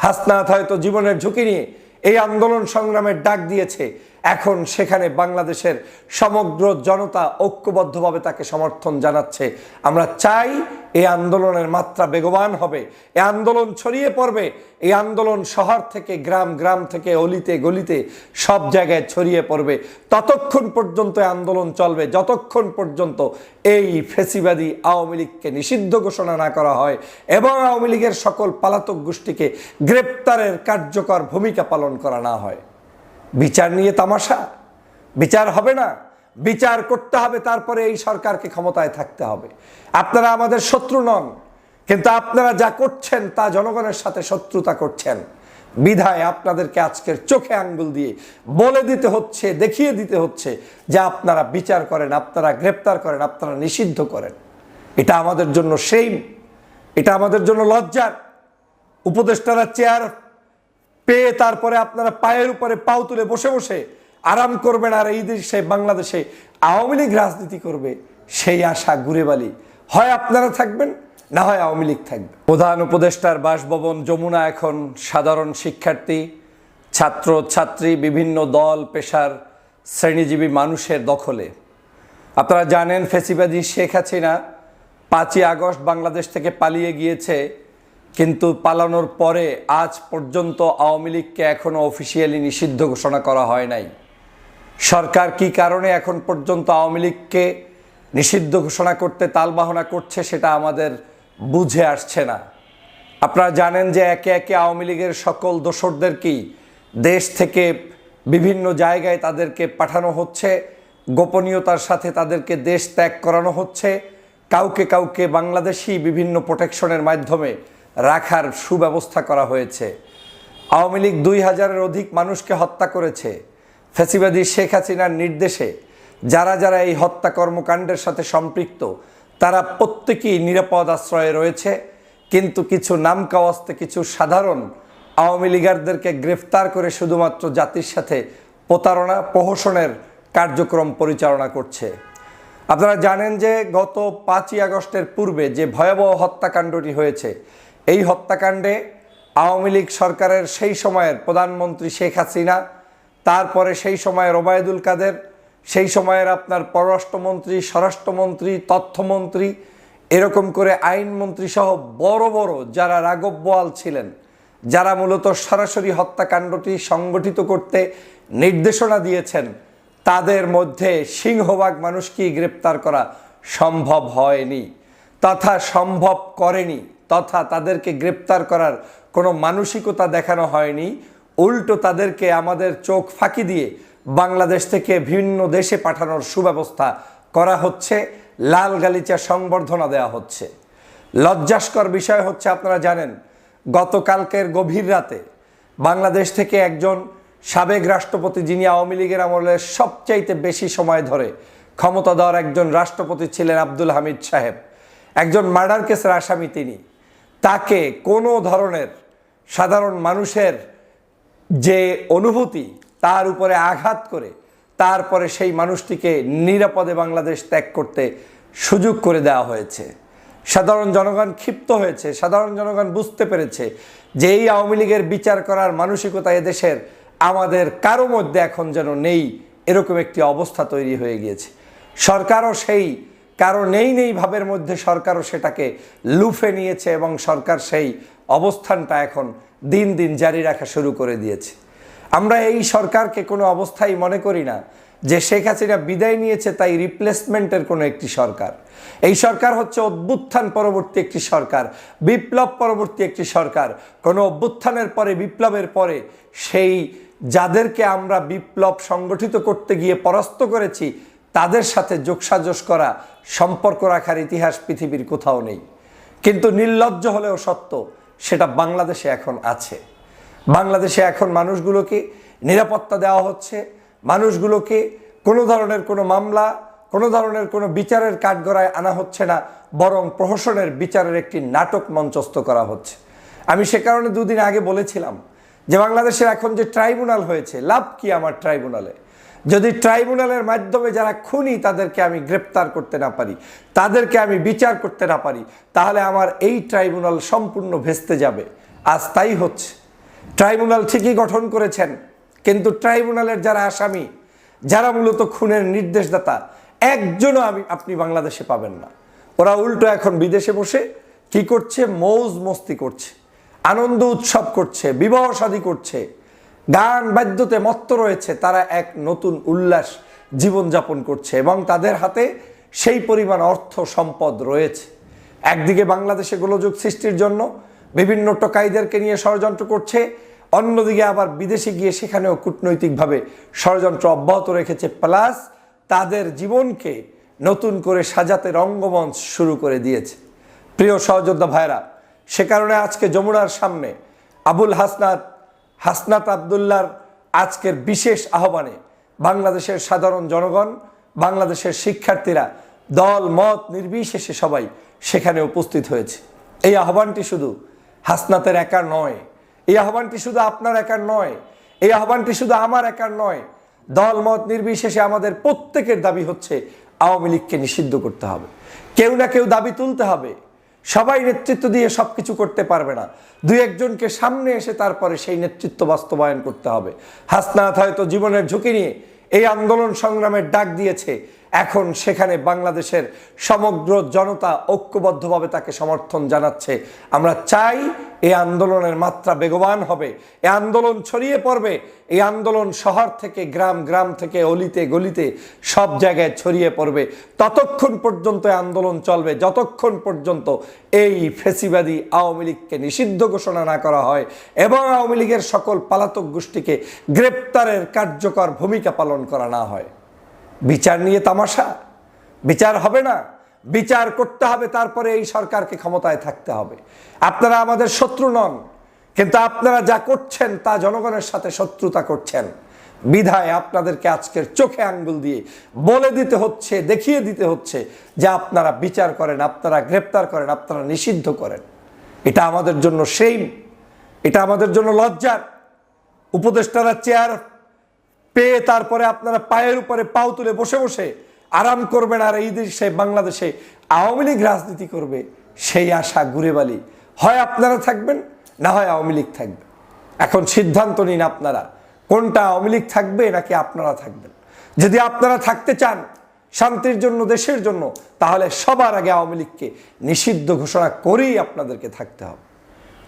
হাসনাত হয়তো জীবনের ঝুঁকি নিয়ে এই আন্দোলন সংগ্রামের ডাক দিয়েছে, এখন সেখানে বাংলাদেশের সমগ্র জনতা ঐক্যবদ্ধভাবে তাকে সমর্থন জানাচ্ছে। আমরা চাই এই আন্দোলনের মাত্রা বেগবান হবে, এই আন্দোলন ছড়িয়ে পড়বে, এই আন্দোলন শহর থেকে গ্রাম, গ্রাম থেকে অলিতে গলিতে সব জায়গায় ছড়িয়ে পড়বে। ততক্ষণ পর্যন্ত এই আন্দোলন চলবে যতক্ষণ পর্যন্ত এই ফ্যাসিবাদী আওয়ামী লীগকে নিষিদ্ধ ঘোষণা না করা হয় এবং আওয়ামী লীগের সকল পলাতক গোষ্ঠীকে গ্রেপ্তারের কার্যকর ভূমিকা পালন করা না হয়। বিচার নিয়ে তামাশা? বিচার হবে না, বিচার করতে হবে, তারপরে এই সরকারকে ক্ষমতায় থাকতে হবে। আপনারা আমাদের শত্রু নন, কিন্তু আপনারা যা করছেন তা জনগণের সাথে শত্রুতা করছেন। বিধায় আপনাদেরকে আজকের চোখে আঙ্গুল দিয়ে বলে দিতে হচ্ছে, দেখিয়ে দিতে হচ্ছে যে আপনারা বিচার করেন, আপনারা গ্রেপ্তার করেন, আপনারা নিষিদ্ধ করেন। এটা আমাদের জন্য সেইম, এটা আমাদের জন্য লজ্জার। উপদেষ্টারা চেয়ার পেয়ে তারপরে আপনারা পায়ের উপরে পাও তুলে বসে বসে আরাম করবেন, আর এই দেশে বাংলাদেশে আওয়ামী লীগ রাজনীতি করবে, সেই আশা ঘুরে বালি। হয় আপনারা থাকবেন, না হয় আওয়ামী লীগ থাকবে। প্রধান উপদেষ্টার বাসভবন যমুনা এখন সাধারণ শিক্ষার্থী, ছাত্র ছাত্রী, বিভিন্ন দল পেশার শ্রেণীজীবী মানুষের দখলে। আপনারা জানেন ফ্যাসিবাদী শেখ হাসিনা 5ই আগস্ট বাংলাদেশ থেকে পালিয়ে গিয়েছে, কিন্তু পালানোর পরে আজ পর্যন্ত আওয়ামী লীগকে এখনও অফিসিয়ালি নিষিদ্ধ ঘোষণা করা হয় নাই। সরকার কি কারণে এখন পর্যন্ত আওয়ামী লীগকে নিষিদ্ধ ঘোষণা করতে তালবাহনা করছে সেটা আমাদের বুঝে আসছে না। আপনারা জানেন যে একে একে আওয়ামী লীগের সকল দোসরদেরকেই দেশ থেকে বিভিন্ন জায়গায় তাদেরকে পাঠানো হচ্ছে, গোপনীয়তার সাথে তাদেরকে দেশ ত্যাগ করানো হচ্ছে, কাউকে কাউকে বাংলাদেশি বিভিন্ন প্রোটেকশনের মাধ্যমে রাখার সুব্যবস্থা করা হয়েছে। আওয়ামী লীগ 2000-এর অধিক মানুষকে হত্যা করেছে। ফ্যাসিবাদী শেখ হাসিনার নির্দেশে যারা যারা এই হত্যা কর্মকাণ্ডের সাথে সম্পৃক্ত তারা প্রত্যেকেই নিরাপদ আশ্রয়ে রয়েছে, কিন্তু কিছু নামকাওয়াস্তে কিছু সাধারণ আওয়ামী লীগারদেরকে গ্রেফতার করে শুধুমাত্র জাতির সাথে প্রতারণা প্রহসনের কার্যক্রম পরিচালনা করছে। আপনারা জানেন যে গত 5ই আগস্টের পূর্বে যে ভয়াবহ হত্যাকাণ্ডটি হয়েছে, এই হত্যাকাণ্ডে আওয়ামী লীগ সরকারের সেই সময়ের প্রধানমন্ত্রী শেখ হাসিনা, তারপরে সেই সময়ের ওবায়দুল কাদের, সেই সময়ের আপনার পররাষ্ট্রমন্ত্রী, স্বরাষ্ট্রমন্ত্রী, তথ্যমন্ত্রী, এরকম করে আইনমন্ত্রী সহ বড় বড় যারা রাঘব বোয়াল ছিলেন, যারা মূলত সরাসরি হত্যাকাণ্ডটি সংগঠিত করতে নির্দেশনা দিয়েছেন, তাদের মধ্যে সিংহভাগ মানুষকেই গ্রেপ্তার করা সম্ভব হয়নি তথা সম্ভব করেনি, তথা তাদেরকে গ্রেপ্তার করার কোনো মানসিকতা দেখানো হয়নি। উল্টো তাদেরকে আমাদের চোখ ফাঁকি দিয়ে বাংলাদেশ থেকে ভিন্ন দেশে পাঠানোর সুব্যবস্থা করা হচ্ছে, লাল গালিচা সংবর্ধনা দেওয়া হচ্ছে। লজ্জাস্কর বিষয় হচ্ছে, আপনারা জানেন গতকালকের গভীর রাতে বাংলাদেশ থেকে একজন সাবেক রাষ্ট্রপতি, যিনি আওয়ামী লীগের আমলে সবচাইতে বেশি সময় ধরে ক্ষমতাধর একজন রাষ্ট্রপতি ছিলেন, আব্দুল হামিদ সাহেব, একজন মার্ডার কেসের আসামি তিনি, তাকে কোনো ধরনের সাধারণ মানুষের যে অনুভূতি তার উপরে আঘাত করে তারপরে সেই মানুষটিকে নিরাপদে বাংলাদেশ ত্যাগ করতে সুযোগ করে দেওয়া হয়েছে। সাধারণ জনগণ ক্ষিপ্ত হয়েছে, সাধারণ জনগণ বুঝতে পেরেছে যে এই আওয়ামী লীগের বিচার করার মানসিকতা এদেশের আমাদের কারো মধ্যে এখন যেন নেই, এরকম একটি অবস্থা তৈরি হয়ে গিয়েছে। সরকারও সেই কারো নেই ভাবের মধ্যে সরকারও সেটাকে লুফে নিয়েছে এবং সরকার সেই অবস্থানটা এখন দিন দিন জারি রাখা শুরু করে দিয়েছে। আমরা এই সরকারকে কোনো অবস্থায় মনে করি না যে শেখ হাসিনা বিদায় নিয়েছে তাই রিপ্লেসমেন্টের কোনো একটি সরকার। এই সরকার হচ্ছে অভ্যুত্থান পরবর্তী একটি সরকার, বিপ্লব পরবর্তী একটি সরকার। কোনো অভ্যুত্থানের পরে, বিপ্লবের পরে সেই যাদেরকে আমরা বিপ্লব সংগঠিত করতে গিয়ে পরাস্ত করেছি তাদের সাথে যোগসাজশ করা, সম্পর্ক রাখার ইতিহাস পৃথিবীর কোথাও নেই। কিন্তু নির্লজ্জ হলেও সত্য, সেটা বাংলাদেশে এখন আছে। বাংলাদেশে এখন মানুষগুলোকে নিরাপত্তা দেওয়া হচ্ছে, মানুষগুলোকে কোনো ধরনের কোনো মামলা, কোনো ধরনের কোনো বিচারের কাঠগড়ায় আনা হচ্ছে না, বরং প্রহসনের বিচারের একটি নাটক মঞ্চস্থ করা হচ্ছে। আমি সে কারণে দুদিন আগে বলেছিলাম যে বাংলাদেশের এখন যে ট্রাইব্যুনাল হয়েছে, লাভ কি আমার ট্রাইব্যুনালে? যদি ট্রাইব্যুনালের মাধ্যমে যারা খুনি তাদেরকে আমি গ্রেপ্তার করতে না পারি, তাদেরকে আমি বিচার করতে না পারি, তাহলে আমার এই ট্রাইব্যুনাল সম্পূর্ণ ভেস্তে যাবে। আজ তাই হচ্ছে। ট্রাইব্যুনাল ঠিকই গঠন করেছেন, কিন্তু ট্রাইব্যুনালের যারা আসামি, যারা মূলত খুনের নির্দেশদাতা, একজনও আপনি বাংলাদেশে পাবেন না। ওরা উল্টো এখন বিদেশে বসে কি করছে? মৌজ মস্তি করছে, আনন্দ উৎসব করছে, বিবাহ শাদী করছে, গান বাদ্যতে মত্ত রয়েছে। তারা এক নতুন উল্লাস জীবনযাপন করছে এবং তাদের হাতে সেই পরিমাণ অর্থ সম্পদ রয়েছে। একদিকে বাংলাদেশে গোলযোগ সৃষ্টির জন্য বিভিন্ন টোকাইদেরকে নিয়ে ষড়যন্ত্র করছে, অন্যদিকে আবার বিদেশে গিয়ে সেখানেও কূটনৈতিকভাবে ষড়যন্ত্র অব্যাহত রেখেছে, প্লাস তাদের জীবনকে নতুন করে সাজাতে রঙ্গমঞ্চ শুরু করে দিয়েছে। প্রিয় সহযোদ্ধা ভাইরা, সে কারণে আজকে যমুনার সামনে আবুল হাসনাত আবদুল্লাহর আজকের বিশেষ আহ্বানে বাংলাদেশের সাধারণ জনগণ, বাংলাদেশের শিক্ষার্থীরা দল মত নির্বিশেষে সবাই সেখানে উপস্থিত হয়েছে। এই আহ্বানটি শুধু হাসনাতের একার নয়, এই আহ্বানটি শুধু আপনার একার নয়, এই আহ্বানটি শুধু আমার একার নয়। দল মত নির্বিশেষে আমাদের প্রত্যেকের দাবি হচ্ছে আওয়ামী লীগকে নিষিদ্ধ করতে হবে। কেউ না কেউ দাবি তুলতে হবে। সবাই নেতৃত্ব দিয়ে সবকিছু করতে পারবে না, দুই একজনকে সামনে এসে তারপরে সেই নেতৃত্ব বাস্তবায়ন করতে হবে। হাসনাত হয়তো জীবনের ঝুঁকি নিয়ে এই আন্দোলন সংগ্রামের ডাক দিয়েছে, এখন সেখানে বাংলাদেশের সমগ্র জনতা ঐক্যবদ্ধভাবে তাকে সমর্থন জানাচ্ছে। আমরা চাই এই আন্দোলনের মাত্রা বেগবান হবে, এই আন্দোলন ছড়িয়ে পড়বে, এই আন্দোলন শহর থেকে গ্রাম, গ্রাম থেকে অলিতে গলিতে সব জায়গায় ছড়িয়ে পড়বে। ততক্ষণ পর্যন্ত এই আন্দোলন চলবে যতক্ষণ পর্যন্ত এই ফ্যাসিবাদী আওয়ামী লীগকে নিষিদ্ধ ঘোষণা না করা হয় এবং আওয়ামী লীগের সকল পলাতক গোষ্ঠীকে গ্রেপ্তারের কার্যকর ভূমিকা পালন করা না হয়। বিচার নিয়ে তামাশা? বিচার হবে না, বিচার করতে হবে, তারপরে এই সরকারকে ক্ষমতায় থাকতে হবে। আপনারা আমাদের শত্রু নন, কিন্তু আপনারা যা করছেন তা জনগণের সাথে শত্রুতা করছেন। বিধায় আপনাদেরকে আজকের চোখে আঙ্গুল দিয়ে বলে দিতে হচ্ছে, দেখিয়ে দিতে হচ্ছে যে আপনারা বিচার করেন, আপনারা গ্রেপ্তার করেন, আপনারা নিষিদ্ধ করেন। এটা আমাদের জন্য সেইম, এটা আমাদের জন্য লজ্জার। উপদেষ্টারা চেয়ার পেয়ে তারপরে আপনারা পায়ের উপরে পাও তুলে বসে বসে আরাম করবেন, আর এই দেশে বাংলাদেশে আওয়ামী লীগ রাজনীতি করবে, সেই আশা ঘুরে বালি। হয় আপনারা থাকবেন, না হয় আওয়ামী লীগ থাকবে। এখন সিদ্ধান্ত নিন আপনারা, কোনটা আওয়ামী লীগ থাকবে নাকি আপনারা থাকবেন। যদি আপনারা থাকতে চান শান্তির জন্য, দেশের জন্য, তাহলে সবার আগে আওয়ামী লীগকে নিষিদ্ধ ঘোষণা করেই আপনাদেরকে থাকতে হবে।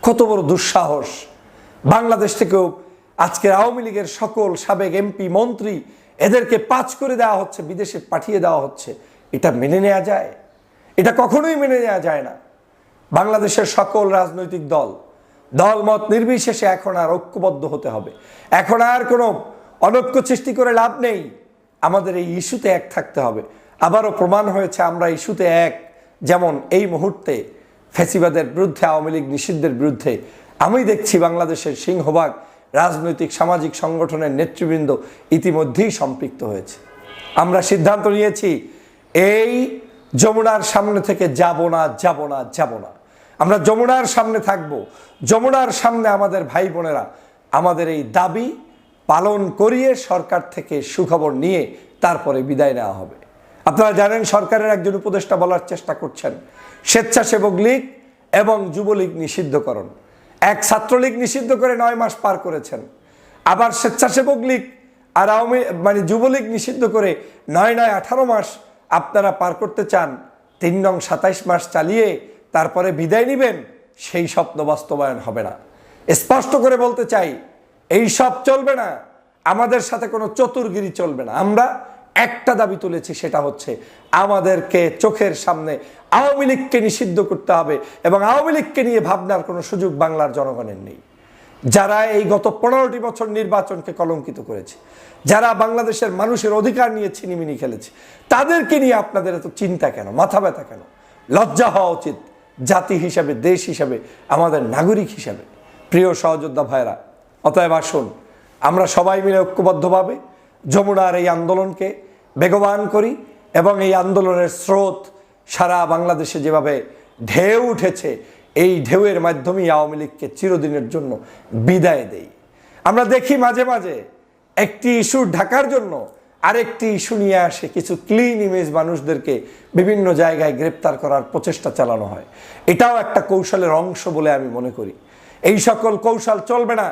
কত বড় দুঃসাহস! বাংলাদেশ থেকেও আজকের আওয়ামী লীগের সকল সাবেক এমপি মন্ত্রী এদেরকে পাঁচ করে দেওয়া হচ্ছে, বিদেশে পাঠিয়ে দেওয়া হচ্ছে। এটা মেনে নেওয়া যায়? এটা কখনোই মেনে নেওয়া যায় না। বাংলাদেশের সকল রাজনৈতিক দলমত নির্বিশেষে এখন আর ঐক্যবদ্ধ হতে হবে। এখন আর কোনো অনৈক্য সৃষ্টি করে লাভ নেই, আমাদের এই ইস্যুতে এক থাকতে হবে। আবারও প্রমাণ হয়েছে আমরা ইস্যুতে এক। যেমন এই মুহূর্তে ফ্যাসিবাদের বিরুদ্ধে, আওয়ামী লীগ নিষিদ্ধের বিরুদ্ধে আমি দেখছি বাংলাদেশের সিংহভাগ রাজনৈতিক সামাজিক সংগঠনের নেতৃবৃন্দ ইতিমধ্যেই সম্পৃক্ত হয়েছে। আমরা সিদ্ধান্ত নিয়েছি এই যমুনার সামনে থেকে যাব না। আমরা যমুনার সামনে থাকব। যমুনার সামনে আমাদের ভাই বোনেরা আমাদের এই দাবি পালন করিয়ে সরকার থেকে সুখবর নিয়ে তারপরে বিদায় নেওয়া হবে। আপনারা জানেন সরকারের একজন উপদেষ্টা বলার চেষ্টা করছেন স্বেচ্ছাসেবক লীগ এবং যুবলীগ নিষিদ্ধকরণ। এক ছাত্রলীগ নিষিদ্ধ করে 9 মাস পার করেছেন, আবার স্বেচ্ছাসেবক লীগ আর যুবলীগ নিষিদ্ধ করে 9-18 মাস আপনারা পার করতে চান। 3-27 মাস চালিয়ে তারপরে বিদায় নেবেন, সেই স্বপ্ন বাস্তবায়ন হবে না। স্পষ্ট করে বলতে চাই, এই সব চলবে না। আমাদের সাথে কোনো চতুরগিরি চলবে না। আমরা একটা দাবি তুলেছি, সেটা হচ্ছে আমাদেরকে চোখের সামনে আওয়ামী লীগকে নিষিদ্ধ করতে হবে এবং আওয়ামী লীগকে নিয়ে ভাবনার কোনো সুযোগ বাংলার জনগণের নেই। যারা এই গত 15টি বছর নির্বাচনকে কলঙ্কিত করেছে, যারা বাংলাদেশের মানুষের অধিকার নিয়ে ছিনিমিনি খেলেছে, তাদেরকে নিয়ে আপনাদের এত চিন্তা কেন, মাথা ব্যথা কেন? লজ্জা হওয়া উচিত জাতি হিসাবে, দেশ হিসাবে, আমাদের নাগরিক হিসাবে। প্রিয় সহযোদ্ধা ভাইরা, অতএব আসুন আমরা সবাই মিলে ঐক্যবদ্ধভাবে যমুনার এই আন্দোলনকে বেগবান করি এবং এই আন্দোলনের স্রোত সারা বাংলাদেশে যেভাবে ঢেউ উঠেছে, এই ঢেউয়ের মাধ্যমেই আওয়ামী লীগকে চিরদিনের জন্য বিদায় দেই। আমরা দেখি মাঝে মাঝে একটি ইস্যু ঢাকার জন্য আরেকটি ইস্যু নিয়ে আসে, কিছু ক্লিন ইমেজ মানুষদেরকে বিভিন্ন জায়গায় গ্রেপ্তার করার প্রচেষ্টা চালানো হয়। এটাও একটা কৌশলের অংশ বলে আমি মনে করি। এই সকল কৌশল চলবে না।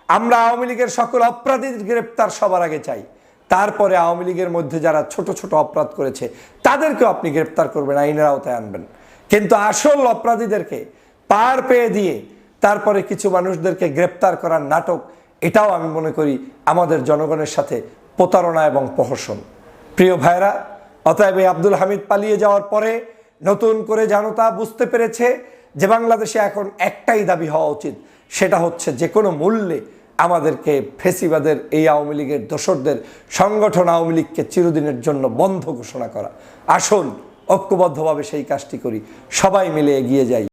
আমরা আওয়ামী লীগের সকল অপরাধীদের গ্রেপ্তার সবার আগে চাই, তারপরে আওয়ামী লীগের মধ্যে যারা ছোট ছোট অপরাধ করেছে তাদেরকেও আপনি গ্রেপ্তার করবেন, আইনের আওতায় আনবেন। কিন্তু আসল অপরাধীদেরকে পার পেয়ে দিয়ে তারপরে কিছু মানুষদেরকে গ্রেপ্তার করার নাটক, এটাও আমি মনে করি আমাদের জনগণের সাথে প্রতারণা এবং প্রহসন। প্রিয় ভাইরা, অতএব এই আব্দুল হামিদ পালিয়ে যাওয়ার পরে নতুন করে জনতা বুঝতে পেরেছে যে বাংলাদেশে এখন একটাই দাবি হওয়া উচিত, সেটা হচ্ছে যে কোনো মূল্যে আমাদেরকে ফেসিবাদের এই আওয়ামী লীগের দোসরদের সংগঠন আওয়ামী লীগকে চিরদিনের জন্য বন্ধ ঘোষণা করা। আসুন ঐক্যবদ্ধভাবে সেই কাজটি করি, সবাই মিলে এগিয়ে যাই।